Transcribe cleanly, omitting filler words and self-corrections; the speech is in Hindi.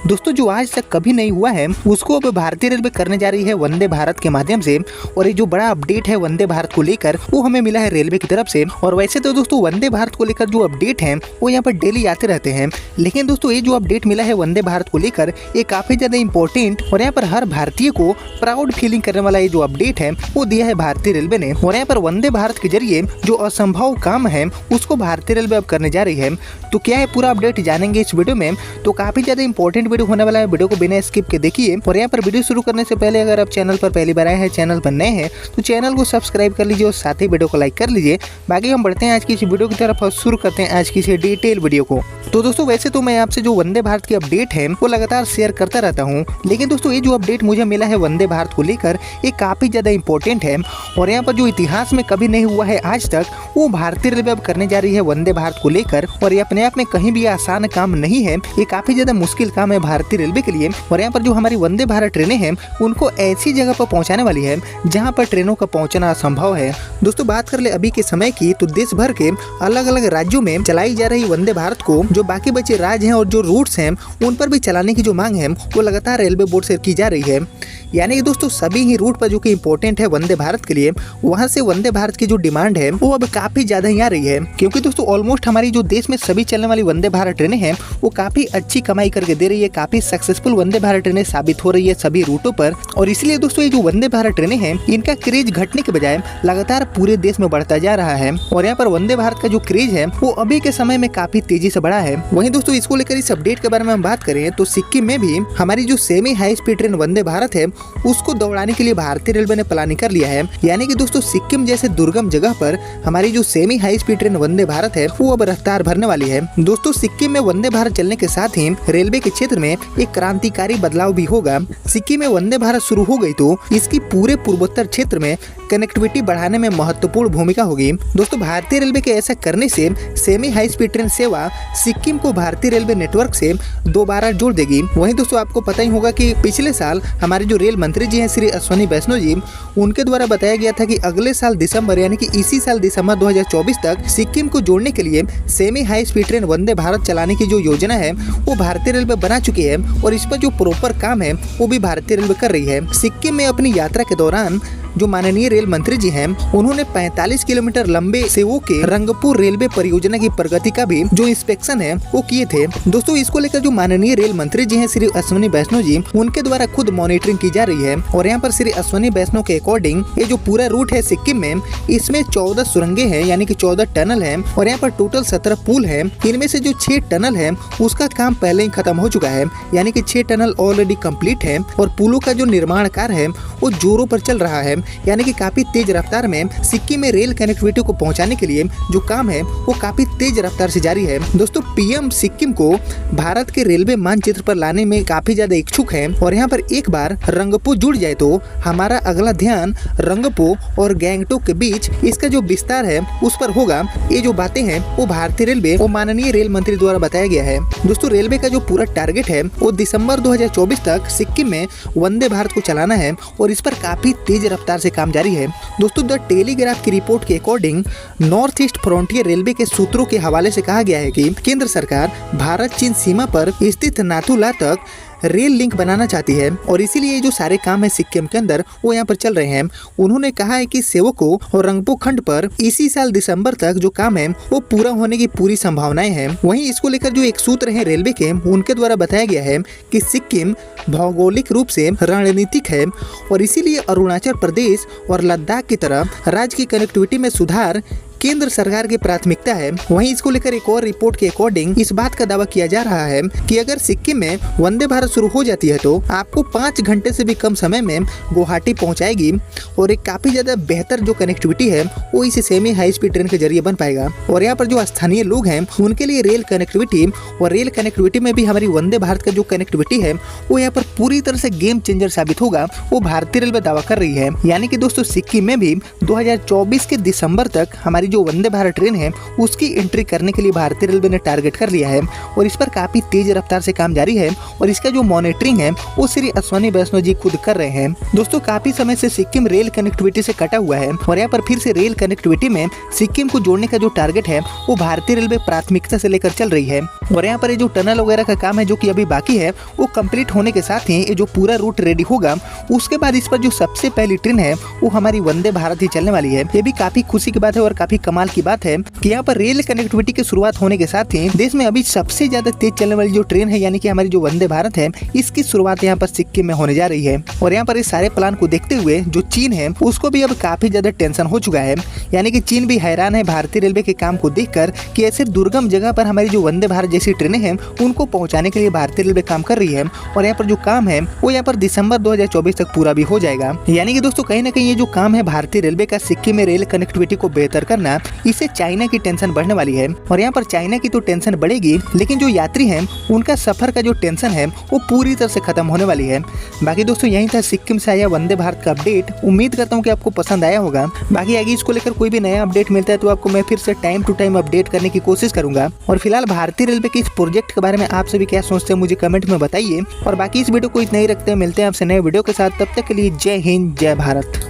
दोस्तों जो आज तक कभी नहीं हुआ है उसको अब भारतीय रेलवे करने जा रही है वंदे भारत के माध्यम से। और ये जो बड़ा अपडेट है वंदे भारत को लेकर वो हमें मिला है रेलवे की तरफ से। और वैसे तो दोस्तों वंदे भारत को लेकर जो अपडेट है वो यहाँ पर डेली आते रहते हैं, लेकिन दोस्तों ये जो अपडेट मिला है वंदे भारत को लेकर ये काफी ज्यादा इंपॉर्टेंट और यहाँ पर हर भारतीय को प्राउड फीलिंग करने वाला ये जो अपडेट है वो दिया है भारतीय रेलवे ने। और यहाँ पर वंदे भारत के जरिए जो असंभव काम है उसको भारतीय रेलवे अब करने जा रही है। तो क्या है पूरा अपडेट जानेंगे इस वीडियो में। तो काफी ज्यादा इंपॉर्टेंट वीडियो होने वाला है, वीडियो को बिना स्किप के देखिए। और यहाँ पर वीडियो शुरू करने से पहले अगर आप चैनल पर पहली बार आए हैं, चैनल पर नए हैं तो चैनल को सब्सक्राइब कर लीजिए और साथ ही वीडियो को लाइक कर लीजिए। बाकी हम बढ़ते हैं आज की इस वीडियो की तरफ और शुरू करते हैं आज की इस डिटेल वीडियो को। तो दोस्तों वैसे तो मैं आपसे जो वंदे भारत की अपडेट है वो लगातार शेयर करता रहता हूँ, लेकिन दोस्तों ये जो अपडेट मुझे मिला है वंदे भारत को लेकर ये काफी ज्यादा इंपॉर्टेंट है। और यहाँ पर जो इतिहास में कभी नहीं हुआ है आज तक वो भारतीय रेलवे अब करने जा रही है वंदे भारत को लेकर। और ये अपने आप में कहीं भी आसान काम नहीं है, ये काफी ज्यादा मुश्किल काम है भारतीय रेलवे के लिए। और यहाँ पर जो हमारी वंदे भारत ट्रेनें हैं उनको ऐसी जगह पर पहुंचाने वाली है जहाँ पर ट्रेनों का पहुंचना असंभव है। दोस्तों बात कर ले अभी के समय की तो देश भर के अलग अलग राज्यों में चलाई जा रही वंदे भारत को जो बाकी बचे राज्य हैं और जो रूट्स हैं उन पर भी चलाने की जो मांग है वो लगातार रेलवे बोर्ड से की जा रही है। यानी कि दोस्तों सभी ही रूट पर जो कि इंपॉर्टेंट है वंदे भारत के लिए वहां से वंदे भारत की जो डिमांड है वो अब काफी ज्यादा ही आ रही है, क्योंकि दोस्तों ऑलमोस्ट हमारी जो देश में सभी चलने वाली वंदे भारत ट्रेनें हैं वो काफी अच्छी कमाई करके दे रही है, काफी सक्सेसफुल वंदे भारत ट्रेनें साबित हो रही है सभी रूटों पर। और इसलिए दोस्तों ये जो वंदे भारत ट्रेनें हैं इनका क्रेज घटने के बजाय लगातार पूरे देश में बढ़ता जा रहा है। और यहाँ पर वंदे भारत का जो क्रेज है वो अभी के समय में काफी तेजी से बढ़ा है। वहीं दोस्तों इसको लेकर इस अपडेट के बारे में हम बात करें तो सिक्किम में भी हमारी जो semi high speed train Vande Bharat है उसको दौड़ाने के लिए भारतीय रेलवे ने प्लानिंग कर लिया है। यानी कि दोस्तों सिक्किम जैसे दुर्गम जगह पर हमारी जो semi high speed train Vande Bharat है वो अब रफ्तार भरने वाली है। दोस्तों सिक्किम में वंदे भारत चलने के साथ ही रेलवे के क्षेत्र में एक क्रांतिकारी बदलाव भी होगा। सिक्किम में वंदे भारत शुरू हो गई तो इसकी पूरे पूर्वोत्तर क्षेत्र में कनेक्टिविटी बढ़ाने में महत्वपूर्ण भूमिका होगी। दोस्तों भारतीय रेलवे के ऐसा करने से सेमी हाई स्पीड ट्रेन सेवा सिक्किम को भारतीय रेलवे नेटवर्क से दोबारा जोड़ देगी। वहीं दोस्तों आपको पता ही होगा कि पिछले साल हमारे जो रेल मंत्री जी हैं श्री अश्विनी वैष्णव जी उनके द्वारा बताया गया था कि अगले साल दिसंबर यानी कि इसी साल दिसंबर 2024 तक सिक्किम को जोड़ने के लिए semi high speed train Vande Bharat चलाने की जो योजना है वो भारतीय रेलवे बना चुकी है। और इस पर जो प्रॉपर काम है वो भी भारतीय रेलवे कर रही है। सिक्किम में अपनी यात्रा के दौरान जो माननीय रेल मंत्री जी हैं उन्होंने 45 किलोमीटर लंबे सेवों के रंगपुर रेलवे परियोजना की प्रगति का भी जो इंस्पेक्शन है वो किए थे। दोस्तों इसको लेकर जो माननीय रेल मंत्री जी हैं श्री अश्विनी वैष्णव जी उनके द्वारा खुद मॉनिटरिंग की जा रही है। और यहाँ पर श्री अश्विनी वैष्णव के अकॉर्डिंग ये जो पूरा रूट है सिक्किम में इसमें 14 सुरंगें हैं यानी कि 14 टनल है और यहाँ पर टोटल 17 पुल है। इनमें से जो 6 टनल है उसका काम पहले ही खत्म हो चुका है, यानी कि 6 टनल ऑलरेडी कंप्लीट है। और पुलों का जो निर्माण कार्य है वो जोरों पर चल रहा है, यानी कि काफी तेज रफ्तार में सिक्किम में रेल कनेक्टिविटी को पहुंचाने के लिए जो काम है वो काफी तेज रफ्तार से जारी है। दोस्तों पीएम सिक्किम को भारत के रेलवे मानचित्र पर लाने में काफी ज्यादा इच्छुक है। और यहाँ पर एक बार रंगपो जुड़ जाए तो हमारा अगला ध्यान रंगपो और गैंगटोक के बीच इसका जो विस्तार है उस पर होगा। ये जो बातें हैं वो भारतीय रेलवे और माननीय रेल मंत्री द्वारा बताया गया है। दोस्तों रेलवे का जो पूरा टारगेट है वो दिसंबर 2024 तक सिक्किम में वंदे भारत को चलाना है और इस पर काफी तेज रफ्तार से काम जारी है। दोस्तों द टेलीग्राफ की रिपोर्ट के according north east frontier railway के सूत्रों के हवाले से कहा गया है कि केंद्र सरकार भारत चीन सीमा पर स्थित नाथुला तक रेल लिंक बनाना चाहती है और इसीलिए जो सारे काम है सिक्किम के अंदर वो यहाँ पर चल रहे हैं। उन्होंने कहा है कि सेवको और रंगपो खंड पर इसी साल दिसंबर तक जो काम है वो पूरा होने की पूरी संभावनाएं हैं। वहीं इसको लेकर जो एक सूत्र है रेलवे के उनके द्वारा बताया गया है कि सिक्किम भौगोलिक रूप से रणनीतिक है और इसीलिए अरुणाचल प्रदेश और लद्दाख की तरह राज्य की कनेक्टिविटी में सुधार केंद्र सरकार की प्राथमिकता है। वहीं इसको लेकर एक और रिपोर्ट के अकॉर्डिंग इस बात का दावा किया जा रहा है कि अगर सिक्किम में वंदे भारत शुरू हो जाती है तो आपको 5 घंटे से भी कम समय में गुवाहाटी पहुंचाएगी और एक काफी ज्यादा बेहतर जो कनेक्टिविटी है वो इस सेमी हाई स्पीड ट्रेन के जरिए बन पाएगा। और यहाँ पर जो स्थानीय लोग हैं उनके लिए रेल कनेक्टिविटी में भी हमारी वंदे भारत का जो कनेक्टिविटी है वो यहाँ पर पूरी तरह से गेम चेंजर साबित होगा, वो भारतीय रेलवे दावा कर रही है। यानी कि दोस्तों सिक्किम में भी 2024 के दिसंबर तक हमारी जो वंदे भारत ट्रेन है उसकी एंट्री करने के लिए भारतीय रेलवे ने टारगेट कर लिया है और इस पर काफी तेज रफ्तार से काम जारी है और इसका जो मॉनिटरिंग है वो श्री अश्विनी वैष्णव जी खुद कर रहे हैं। दोस्तों काफी समय से सिक्किम रेल कनेक्टिविटी से कटा हुआ है और यहाँ पर फिर से रेल कनेक्टिविटी में सिक्किम को जोड़ने का जो टारगेट है वो भारतीय रेलवे प्राथमिकता से लेकर चल रही है और यहाँ पर ये जो टनल वगैरह का काम है जो कि अभी बाकी है वो कंप्लीट होने के साथ ही ये जो पूरा रूट रेडी होगा उसके बाद इस पर जो सबसे पहली ट्रेन है वो हमारी वंदे भारत ही चलने वाली है। ये भी काफी खुशी की बात है और काफी कमाल की बात है कि यहाँ पर रेल कनेक्टिविटी की शुरुआत होने के साथ ही देश में अभी सबसे ज्यादा तेज चलने वाली जो ट्रेन है यानी कि हमारी जो वंदे भारत है इसकी शुरुआत यहाँ पर सिक्किम में होने जा रही है। और यहाँ पर इस सारे प्लान को देखते हुए जो चीन है उसको भी अब काफी ज्यादा टेंशन हो चुका है, यानी कि चीन भी हैरान है भारतीय रेलवे के काम को देखकर कि ऐसे दुर्गम जगह पर हमारी जो वंदे भारत जैसी ट्रेनें हैं उनको पहुंचाने के लिए भारतीय रेलवे काम कर रही है और यहाँ पर जो काम है वो यहाँ पर दिसंबर 2024 तक पूरा भी हो जाएगा। यानी कि दोस्तों कहीं ना कहीं ये जो काम है भारतीय रेलवे का सिक्किम में रेल कनेक्टिविटी को बेहतर करना, इससे चाइना की टेंशन बढ़ने वाली है और यहाँ पर चाइना की तो टेंशन बढ़ेगी लेकिन जो यात्री हैं उनका सफर का जो टेंशन है वो पूरी तरह से खत्म होने वाली है। बाकी दोस्तों यही था सिक्किम से आया वंदे भारत का अपडेट। उम्मीद करता हूँ कि आपको पसंद आया होगा। बाकी आगे इसको लेकर कोई भी नया अपडेट मिलता है तो आपको मैं फिर से टाइम टू टाइम अपडेट करने की कोशिश करूंगा। और फिलहाल भारतीय रेलवे के इस प्रोजेक्ट के बारे में आप सभी क्या सोचते हैं मुझे कमेंट में बताइए और बाकी इस वीडियो को इतना ही रखते हैं। मिलते हैं आपसे नए वीडियो के साथ, तब तक के लिए जय हिंद जय भारत।